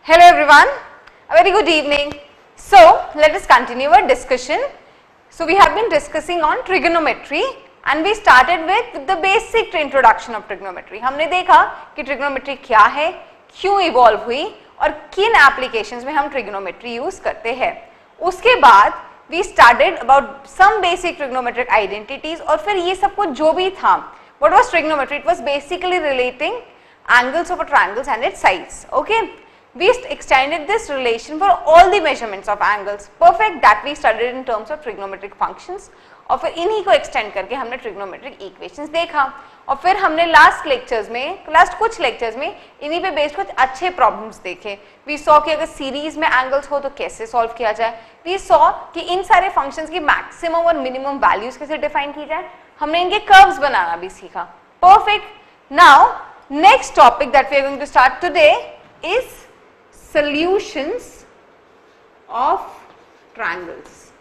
Hello everyone, a very good evening. So let us continue our discussion. So we have been discussing on trigonometry and we started with the basic introduction of trigonometry. हमने देखा कि trigonometry क्या है, क्यों evolve हुई और किन applications में हम trigonometry use करते हैं. उसके बाद we started about some basic trigonometric identities और फिर ये सब कुछ जो भी था, what was trigonometry? It was basically relating angles of a triangles and its sides. Okay. We extended this relation for all the measurements of angles. Perfect. That we studied in terms of trigonometric functions. और फिर इन्हीं को extend करके हमने trigonometric equations देखा और फिर हमने last कुछ lectures में इन्हीं पे based कुछ अच्छे problems देखे. We saw कि अगर series में angles हो तो कैसे solve किया जाए. We saw कि इन सारे functions की maximum और minimum values कैसे define की जाए. हमने इनके curves बनाना भी सीखा. Perfect. Now next topic that we are going to start today is solutions of triangles.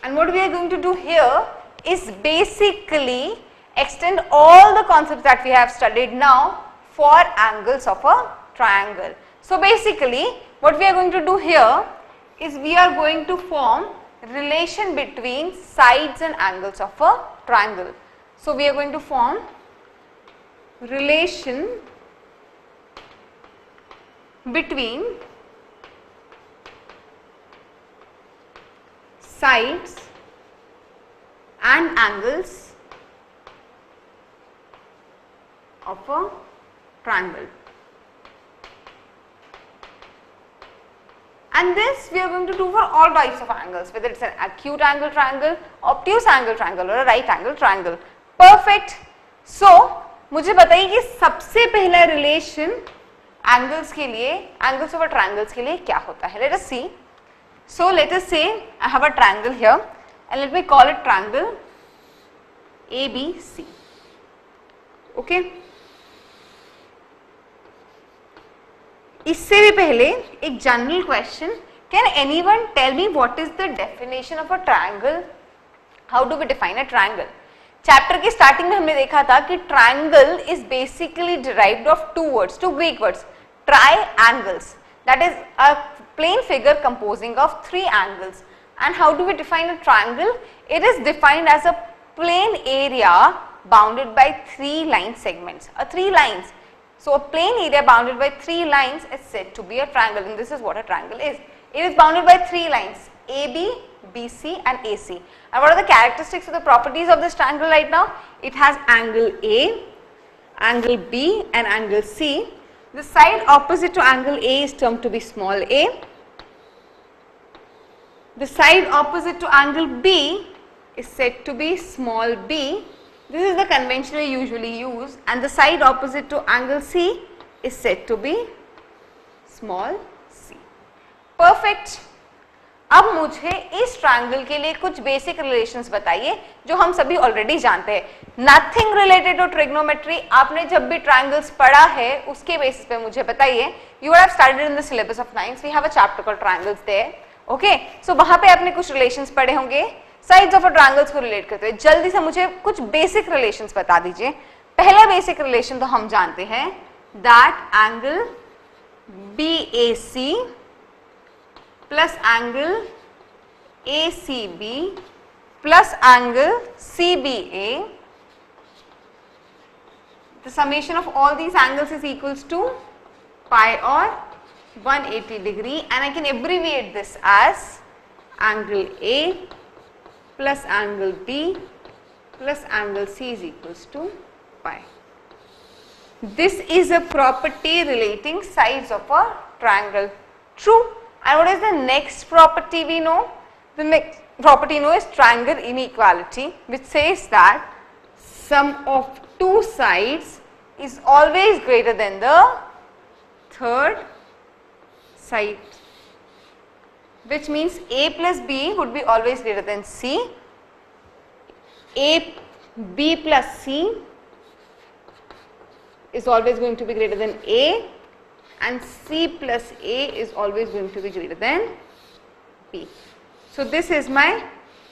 And what we are going to do here is basically extend all the concepts that we have studied now for angles of a triangle. So basically what we are going to do here is we are going to form relation between sides and angles of a triangle. So we are going to form relation between sides and angles of a triangle. And this we are going to do for all types of angles, whether it's an acute angle triangle, obtuse angle triangle or a right angle triangle. Perfect. So मुझे बताइए कि सबसे पहला relation angles के लिए, angles of a triangles के लिए क्या होता है? Let us see. So let us say I have a triangle here and let me call it triangle ABC. Okay. इससे भी पहले एक general question, can anyone tell me what is the definition of a triangle? How do we define a triangle? Chapter के starting में हमने देखा था कि triangle is basically derived of two words, two Greek words, triangles, that is a plane figure composing of three angles. And how do we define a triangle? It is defined as a plane area bounded by three line segments, three lines. So a plane area bounded by three lines is said to be a triangle, and this is what a triangle is. It is bounded by three lines, AB, BC and AC. And what are the characteristics of the properties of this triangle right now? It has angle A, angle B and angle C. The side opposite to angle A is termed to be small a. The side opposite to angle B is said to be small b. This is the convention we usually use, and the side opposite to angle C is said to be small c. Perfect. अब मुझे इस triangle के लिए कुछ basic relations बताइए जो हम सभी ऑलरेडी जानते हैं. Nothing related to trigonometry. आपने जब भी ट्रायंगल्स पढ़ा है उसके बेसिस पे मुझे बताइए. You have studied in the syllabus of 9th. We have a chapter called triangles there. Okay, so वहां पे आपने कुछ रिलेशंस पढ़े होंगे साइड्स ऑफ अ ट्रायंगल्स को रिलेट करते हुए. जल्दी से मुझे कुछ बेसिक रिलेशंस बता दीजिए. पहला बेसिक रिलेशन तो हम जानते हैं, that angle BAC plus angle ACB plus angle CBA, the summation of all these angles is equals to pi or 180 degree, and I can abbreviate this as angle A plus angle B plus angle C is equals to pi. This is a property relating sides of a triangle. True. And what is the next property we know? The next property known is triangle inequality, which says that sum of two sides is always greater than the third side, which means A plus B would be always greater than C. B plus C is always going to be greater than A, and C plus A is always going to be greater than B. So this is my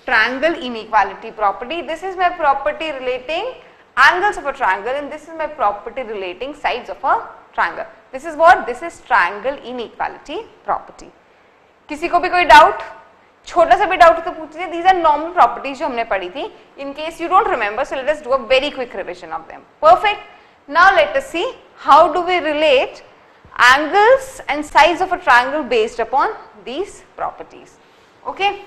triangle inequality property. This is my property relating angles of a triangle, and this is my property relating sides of a triangle. This is what? This is triangle inequality property. किसी को भी कोई doubt? छोटा सा भी doubt तो पूछिए. These are normal properties जो हमने पढ़ी थी. In case you don't remember, so let us do a very quick revision of them. Perfect. Now let us see how do we relate angles and sides of a triangle based upon these properties. Okay.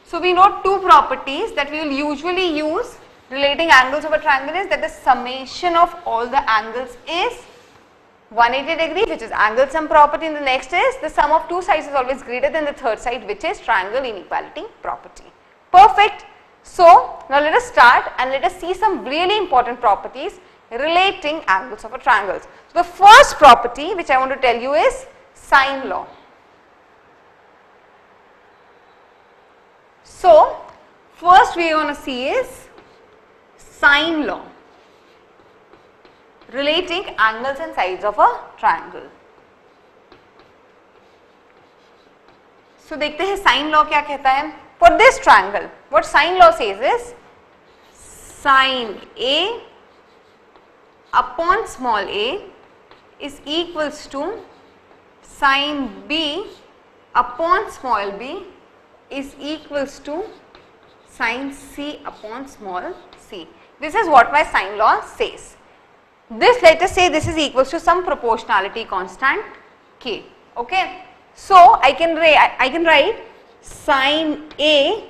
So we know two properties that we will usually use relating angles of a triangle is that the summation of all the angles is 180 degree, which is angle sum property, and the next is the sum of two sides is always greater than the third side, which is triangle inequality property. Perfect. So now let us start and let us see some really important properties relating angles of a triangle. So the first property which I want to tell you is sine law. So first we are going to see is sine law relating angles and sides of a triangle. So देखते हैं sine law क्या कहता है. For this triangle, what sine law says is sine A upon small a is equals to sine B upon small b is equals to sine C upon small c. This is what my sine law says. This, let us say this is equals to some proportionality constant k. Okay. So I can write sine A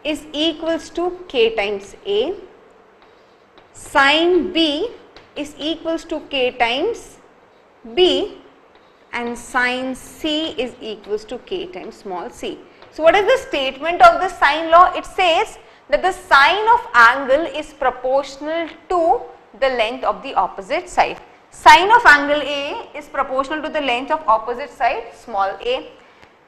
is equals to k times A, sine B is equals to k times B, and sine C is equals to k times small c. So what is the statement of the sine law? It says that the sine of angle is proportional to the length of the opposite side. Sine of angle A is proportional to the length of opposite side small a.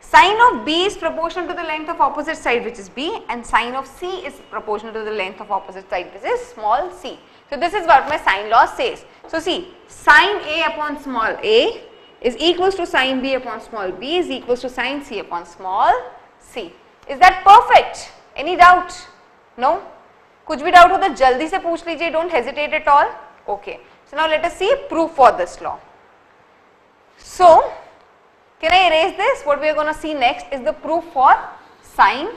Sine of B is proportional to the length of opposite side, which is B, and sine of C is proportional to the length of opposite side, which is small c. So this is what my sine law says. So see, sine A upon small a is equals to sine B upon small b is equals to sine C upon small c. Is that perfect? Any doubt? No? कुछ भी doubt हो तो जल्दी से पूछ लीजिए. Don't hesitate at all. Okay. So now let us see proof for this law. So can I erase this? What we are going to see next is the proof for sine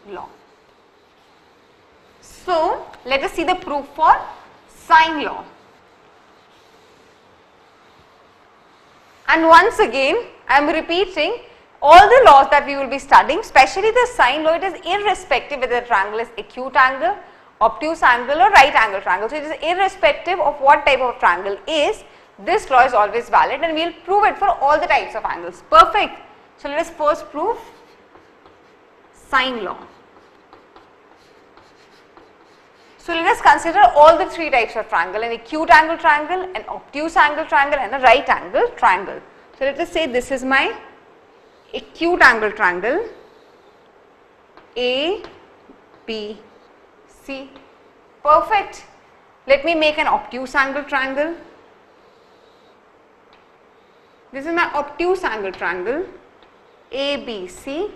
law. So let us see the proof for sine law. And once again I am repeating all the laws that we will be studying, especially the sine law. It is irrespective whether the triangle is acute angle, obtuse angle or right angle triangle. So it is irrespective of what type of triangle is, this law is always valid, and we will prove it for all the types of angles. Perfect. So let us first prove sine law. So let us consider all the three types of triangle: an acute angle triangle, an obtuse angle triangle, and a right angle triangle. So let us say this is my acute angle triangle A, B, C. Perfect. Let me make an obtuse angle triangle. This is my obtuse angle triangle A, B, C,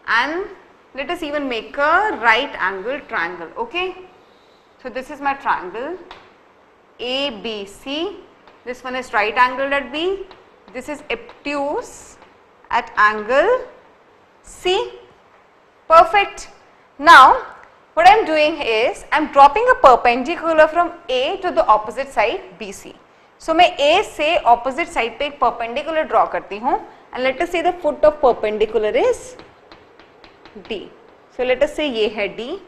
and let us even make a right angle triangle. Okay. So this is my triangle A, B, C. This one is right angled at B. This is obtuse at angle C. Perfect. Now what I am doing is I am dropping a perpendicular from A to the opposite side BC. So मैं A से opposite side पे एक perpendicular draw करती हूँ, and let us say the foot of perpendicular is D. So let us say ये है D.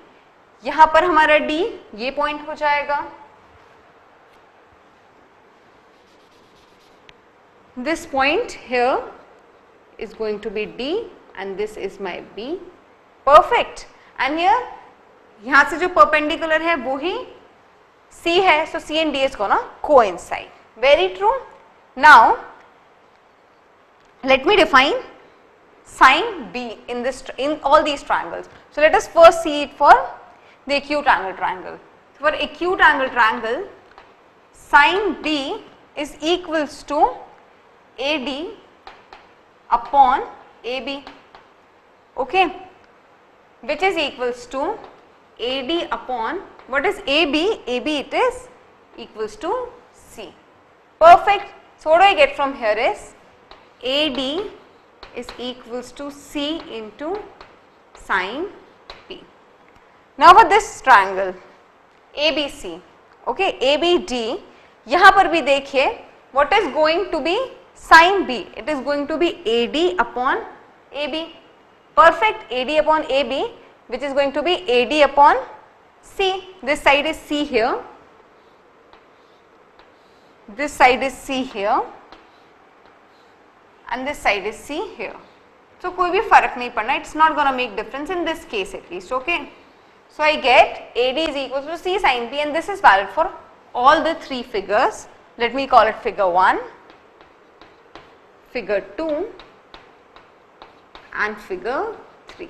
यहाँ पर हमारा D ये point हो जाएगा. This point here is going to be D, and this is my B. Perfect. And here यहाँ से जो perpendicular है वो ही C है, so C and D is gonna coincide. Very true. Now let me define sine B in all these triangles. So let us first see it for the acute angle triangle. For acute angle triangle, sine B is equals to AD upon AB, okay, which is equals to AD upon, what is AB? AB it is equals to C. Perfect. So what do I get from here is AD is equals to C into sine P. Now for this triangle ABC, okay, ABD, यहाँ पर भी देखिए what is going to be sin B? It is going to be AD upon AB. Perfect. AD upon AB, which is going to be AD upon C. This side is C here. This side is C here. And this side is C here. So कोई भी फर्क नहीं पड़ना. It's not gonna make difference in this case at least. Okay. So I get AD is equals to C sin P, and this is valid for all the three figures. Let me call it figure 1, figure 2 and figure 3.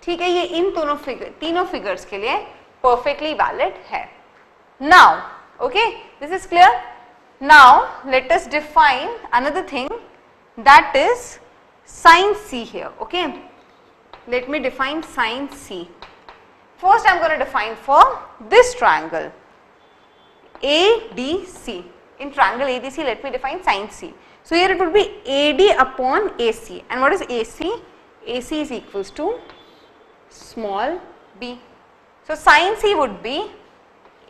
ठीक है, ये इन तीनों figures के लिए perfectly valid है. Now, okay, this is clear. Now let us define another thing, that is sin C here. Okay, let me define sin C. First I am going to define for this triangle ADC. In triangle ADC, let me define sin C. So here it would be AD upon AC, and what is AC? AC is equals to small b. So sin C would be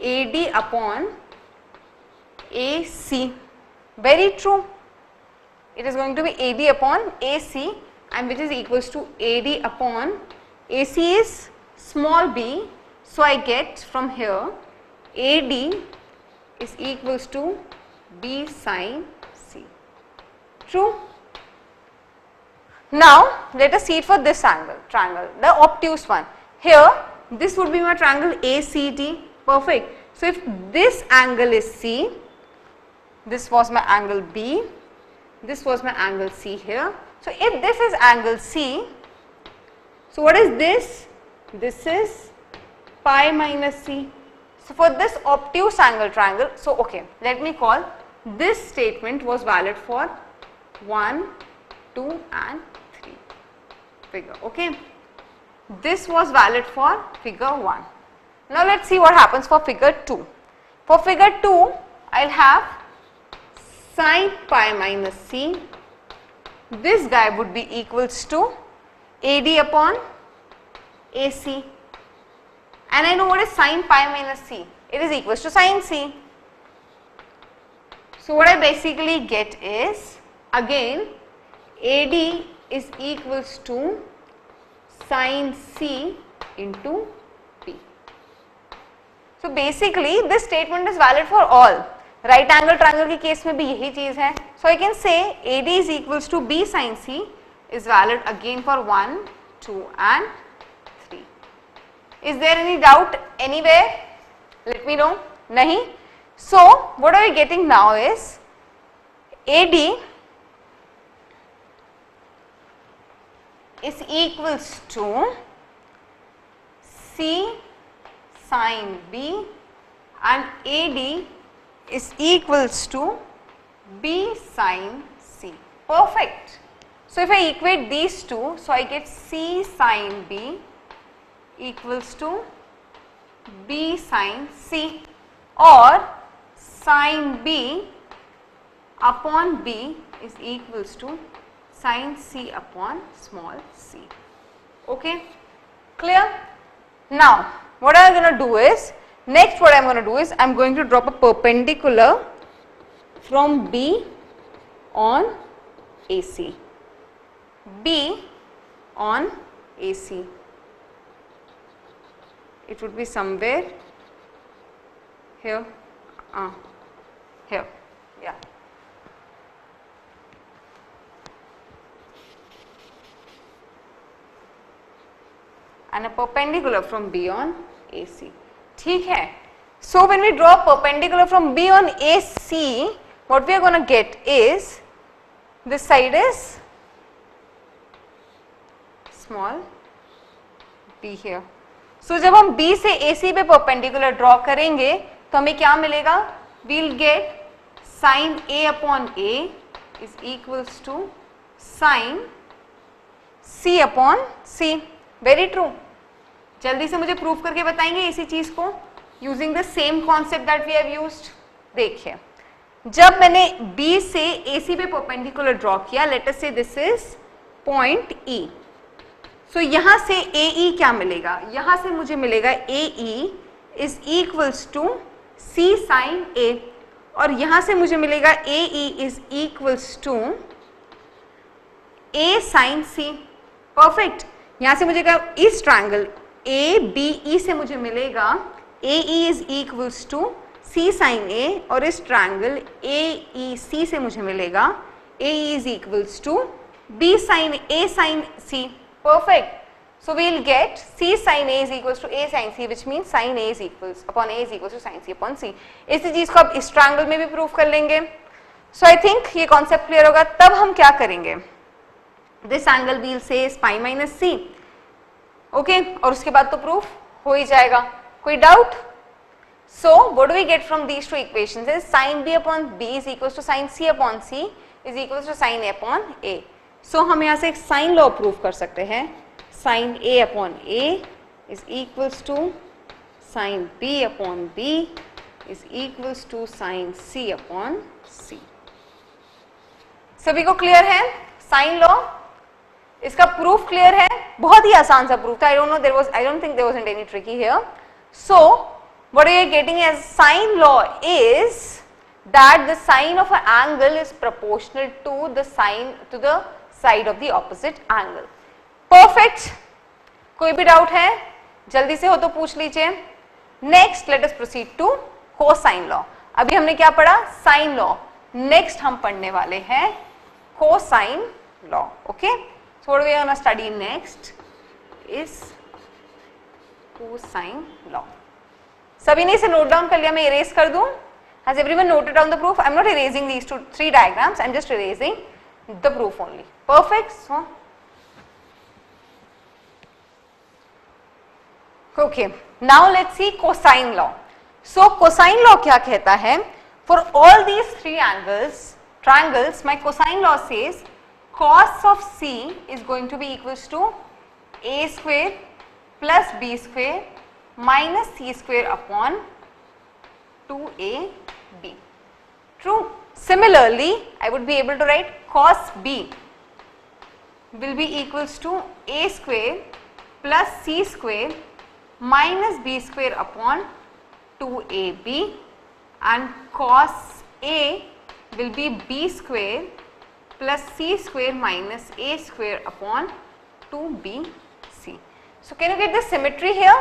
AD upon AC. Very true. It is going to be AD upon AC, and which is equals to AD upon AC is small b. So I get from here AD is equals to B sin C. True. Now let us see it for this triangle, the obtuse one. Here this would be my triangle ACD. Perfect. So if this angle is C, this was my angle B, this was my angle C here. So if this is angle C, so what is this? This is pi minus C. So for this obtuse angle triangle, so okay, let me call this statement was valid for 1, 2 and 3 figure. Okay, this was valid for figure 1. Now let us see what happens for figure 2. For figure 2, I will have sin pi minus C. This guy would be equals to AD upon AC, and I know what is sin pi minus C. It is equals to sin C. So what I basically get is, again AD is equals to sin C into P. So basically this statement is valid for all. Right angle triangle के case में भी यही चीज है. So I can say AD is equals to B sin C is valid again for 1, 2 and 3. Is there any doubt anywhere? Let me know. Nahi. So what are we getting now is AD is equals to C sin B, and AD is equals to B sin C. Perfect. So if I equate these two, so I get C sin B equals to B sin C, or sin B upon B is equals to sin C upon small c. Okay, clear? Now what I am going to do is, next what I am going to do is, I am going to drop a perpendicular from B on AC. B on AC. It would be somewhere here, here, yeah. And a perpendicular from B on AC. ठीक है. So when we draw a perpendicular from B on AC, what we are going to get is, this side is small b here. So जब हम B से AC पे perpendicular draw करेंगे तो हमें क्या मिलेगा? We'll get sin A upon A is equals to sin C upon C. Very true. जल्दी से मुझे प्रूफ करके बताएंगे इसी चीज को using the same concept that we have used. देखिए, जब मैंने B से AC पे परपेंडिकुलर ड्रॉ किया, let us say this is point E. So यहां से AE क्या मिलेगा? यहां से मुझे मिलेगा AE is equals to C sin A, और यहां से मुझे मिलेगा AE is equals to A sin C. Perfect. यहां से मुझे क्या, इस ट्रायंगल ABE से मुझे मिलेगा AE is equals to C sin A, और इस ट्रायंगल AEC से मुझे मिलेगा AE is equals to B sin A sin C. Perfect. So we will get C sin A is equals to A sin C, which means sin A is equals upon A is equals to sin C upon C. इसी चीज को आप इस triangle में भी prove कर लेंगे. So I think ये कॉन्सेप्ट क्लियर होगा. तब हम क्या करेंगे, this angle we'll say is pi minus C. Okay, और उसके बाद तो प्रूफ हो ही जाएगा. कोई doubt? So what do we get from these two equations is sin B upon B is equals to sin C upon C is equals to sin A upon A. So हम यहाँ से एक sign law prove कर सकते हैं. sin A upon A is equals to sin B upon B is equals to sin C upon C. सभी को clear है साइन लॉ? इसका प्रूफ क्लियर है? बहुत ही आसान सा प्रूफ था. I don't think there wasn't any tricky here. So what we are getting as sine law is that the sine of an angle is proportional to the side of the opposite angle. Perfect. कोई भी doubt है? जल्दी से हो तो पूछ लीजिए. Next let us proceed to cosine law. अभी हमने क्या पढ़ा? Sign law. नेक्स्ट हम पढ़ने वाले हैं cosine law. Okay, so what we are gonna study next is cosine law. सभी ने इसे नोट डाउन कर लिया? मैं इरेज कर दूं? Has everyone noted down the proof? I'm not erasing these three diagrams. I'm just erasing the proof only. Perfect. So, okay. Now let's see cosine law. So cosine law क्या कहता है? For all these three triangles, my cosine law says cos of C is going to be equals to A square plus B square minus C square upon 2AB. True. Similarly, I would be able to write cos B will be equals to A square plus C square minus B square upon 2AB, and cos A will be B square plus C square minus A square upon 2BC. So can you get the symmetry here?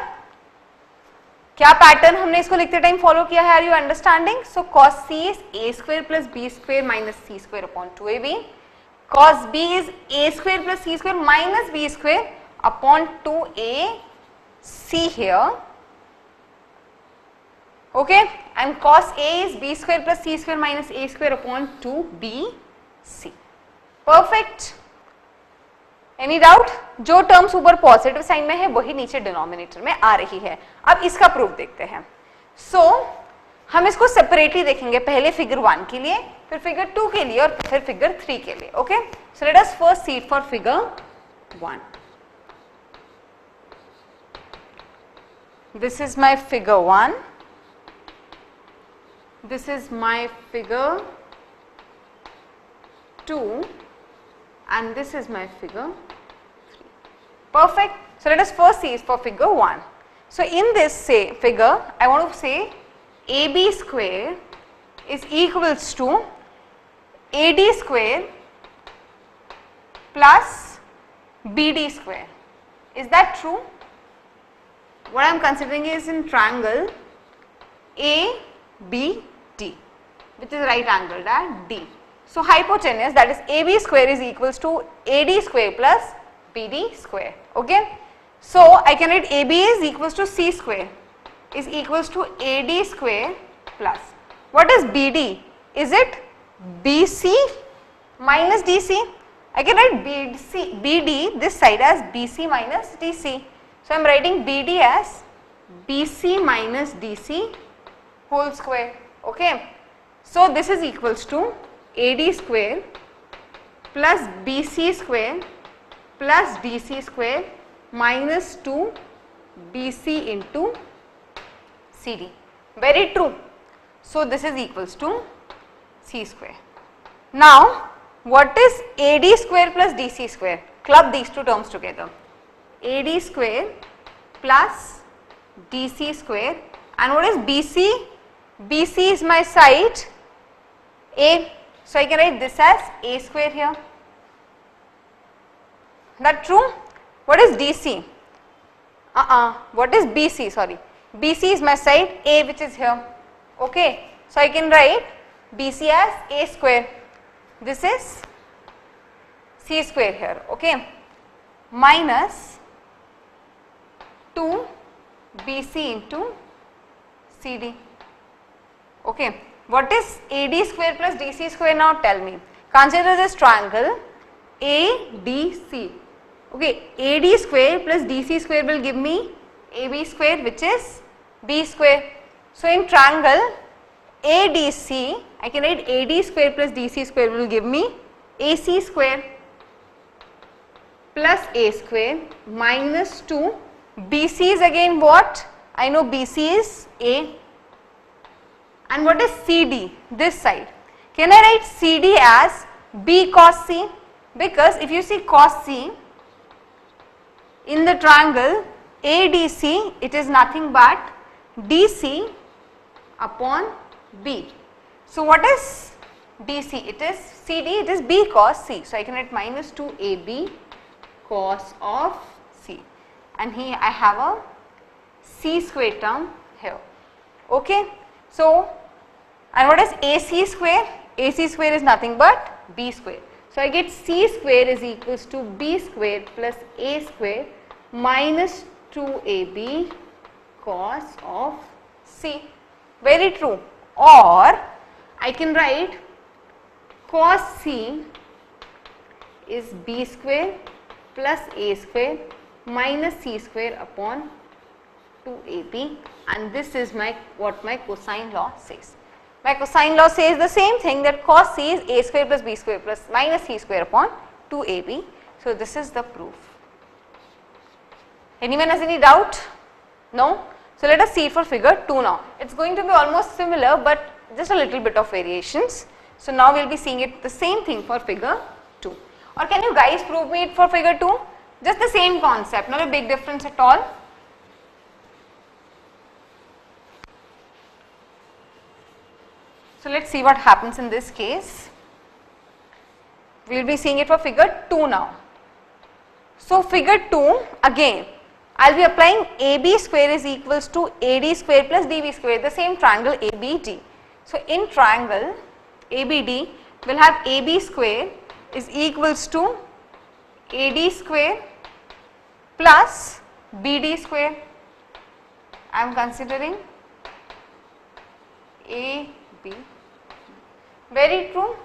क्या pattern हमने इसको लिखते time follow किया है? Are you understanding? So cos C is A square plus B square minus C square upon 2AB. Cos B is A square plus C square minus B square upon 2AC here. Okay, and cos A is B square plus C square minus A square upon 2BC. Perfect. Any doubt? जो terms ऊपर positive sign में है वही नीचे denominator में आ रही है. अब इसका प्रूफ देखते हैं. सो हम इसको सेपरेटली देखेंगे, पहले फिगर 1 के लिए, फिर फिगर 2 के लिए और फिर फिगर 3 के लिए. Okay, so let us first see for figure 1. This is my figure 1, this is my figure 2 and this is my figure 3. Perfect. So let us first see for figure 1. So in this figure, I want to say AB square is equals to AD square plus BD square. Is that true? What I am considering is in triangle ABD, which is right angled at D. So hypotenuse, that is AB square, is equals to AD square plus BD square. Okay, so I can write AB is equals to C square is equals to AD square plus, what is BD? Is it BC minus DC? I can write BD this side as BC minus DC. So I am writing BD as BC minus DC whole square. Okay, so this is equals to AD square plus BC square plus DC square minus 2 BC into CD. Very true. So this is equals to C square. Now what is AD square plus DC square? Club these two terms together. AD square plus DC square, and what is BC? BC is my side A, so I can write this as A square here. That true? What is DC? What is BC? Sorry, BC is my side A, which is here. Okay, so I can write BC as A square. This is C square here. Okay, minus 2 BC into CD. Okay, what is AD square plus DC square now? Tell me. Consider this triangle ADC. Okay, AD square plus DC square will give me AB square, which is B square. So in triangle ADC, I can write AD square plus DC square will give me AC square plus A square minus 2. BC is again what? I know BC is A. And what is CD? This side. Can I write CD as B cos C? Because if you see cos C in the triangle ADC, it is nothing but DC upon B. So what is DC? It is CD, it is B cos C. So I can write minus 2AB cos of C. And here I have a C square term here. Okay. So, and what is AC square? AC square is nothing but B square. So I get C square is equals to B square plus A square minus 2AB cos of C. Very true. Or I can write cos C is B square plus A square minus C square upon 2AB, and this is my what my cosine law says. My cosine law says the same thing, that cos C is A square plus B square plus minus C square upon 2AB. So this is the proof. Anyone has any doubt? No? So let us see it for figure 2 now. It is going to be almost similar, but just a little bit of variations. So now we will be seeing it the same thing for figure 2. Or can you guys prove me it for figure 2? Just the same concept, not a big difference at all. So let us see what happens in this case. We will be seeing it for figure 2 now. So figure 2, again I will be applying AB square is equals to AD square plus DB square, the same triangle ABD. So in triangle ABD, we will have AB square is equals to AD square plus BD square. I am considering AB. Very true.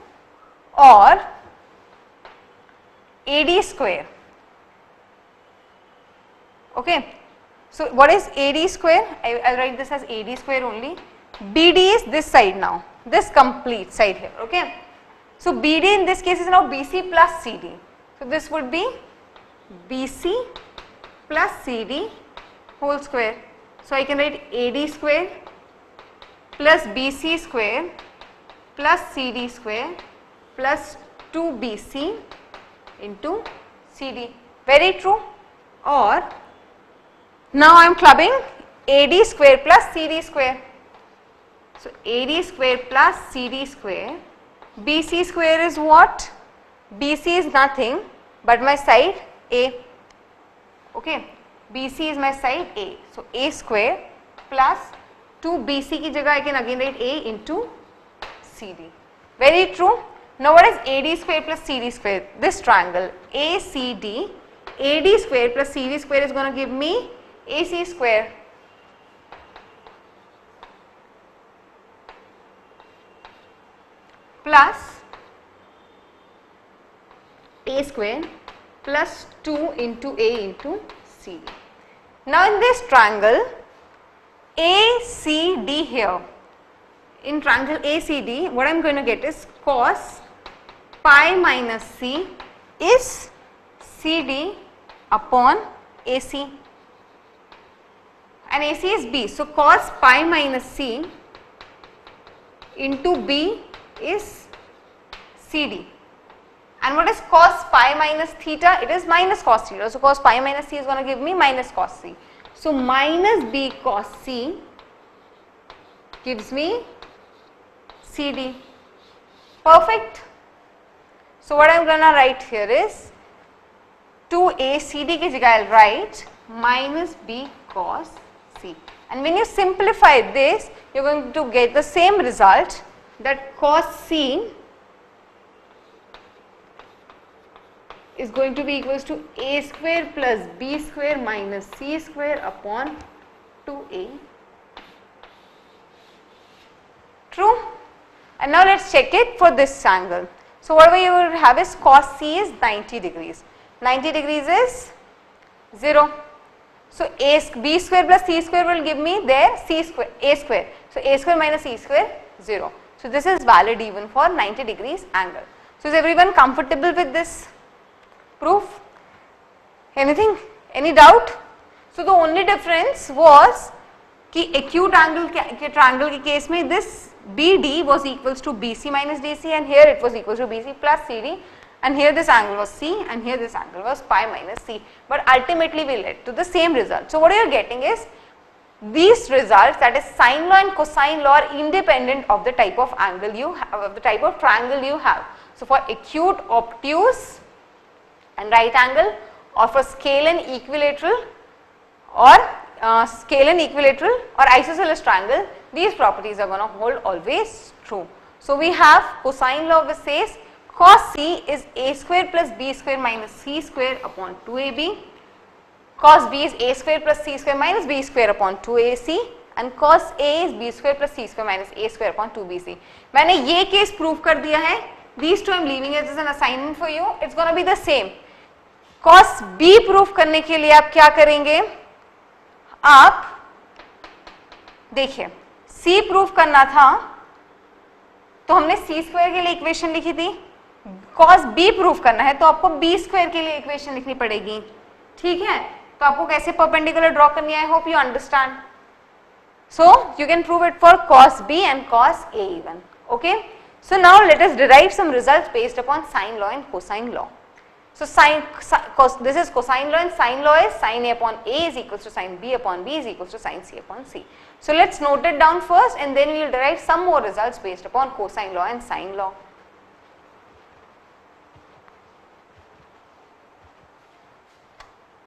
Or AD square. Okay. So what is AD square? I will write this as AD square only. BD is this side now, this complete side here. Okay. So BD in this case is now BC plus CD. So this would be BC plus CD whole square. So I can write AD square plus BC square plus CD square plus 2BC into CD. Very true. Or now I am clubbing AD square plus CD square. So AD square plus CD square. BC square is what? BC is nothing but my side A. Okay. BC is my side A. So A square plus 2BC ki jagah I can again write A into CD. Very true. Now what is AD square plus CD square? This triangle ACD, AD square plus CD square is going to give me AC square. Plus A square plus 2 into A into CD. Now in this triangle ACD here, in triangle ACD, what I am going to get is cos pi minus c is CD upon AC, and AC is B. So cos pi minus C into B is CD. And what is cos pi minus theta? It is minus cos theta. So cos pi minus C is going to give me minus cos C. So minus B cos C gives me CD. Perfect. So what I am going to write here is 2A CD की जगह I'll write minus B cos C. And when you simplify this, you are going to get the same result, that cos C is going to be equals to A square plus B square minus C square upon 2A. True? And now let's check it for this angle. So whatever you will have is cos C is 90 degrees. 90 degrees is 0. So B square plus C square will give me there C square, A square. So A square minus C square 0. So this is valid even for 90 degrees angle. So is everyone comfortable with this proof? Anything? Any doubt? So the only difference was कि acute angle के triangle के case में this BD was equals to BC minus DC, and here it was equals to BC plus CD, and here this angle was C and here this angle was pi minus C, but ultimately we led to the same result. So what you are getting is these results, that is sine law and cosine law, are independent of the type of angle you have, of the type of triangle you have. So for acute, obtuse and right angle, or for scale and equilateral or isosceles triangle, these properties are going to hold always true. So we have cosine law which says cos C is A square plus B square minus C square upon 2AB, cos B is A square plus C square minus B square upon 2AC, and cos A is B square plus C square minus A square upon 2BC. मैंने ये case prove कर दिया है. These two I am leaving it as an assignment for you. It's going to be the same. cos B prove करने के लिए आप क्या करेंगे? आप देखिए C प्रूव करना था तो हमने C स्क्वायर के लिए इक्वेशन लिखी थी. cos B प्रूव करना है तो आपको B स्क्वायर के लिए इक्वेशन लिखनी पड़ेगी. ठीक है, तो आपको कैसे परपेंडिकुलर ड्रॉ करनी है? I hope you understand. So you can prove it for cos B and cos A even. Okay, so now let us derive some results based upon sine law and cosine law. So this is cosine law, and sine law is sin A upon A is equals to sin B upon B is equals to sin C upon C. So let's note it down first, and then we will derive some more results based upon cosine law and sine law.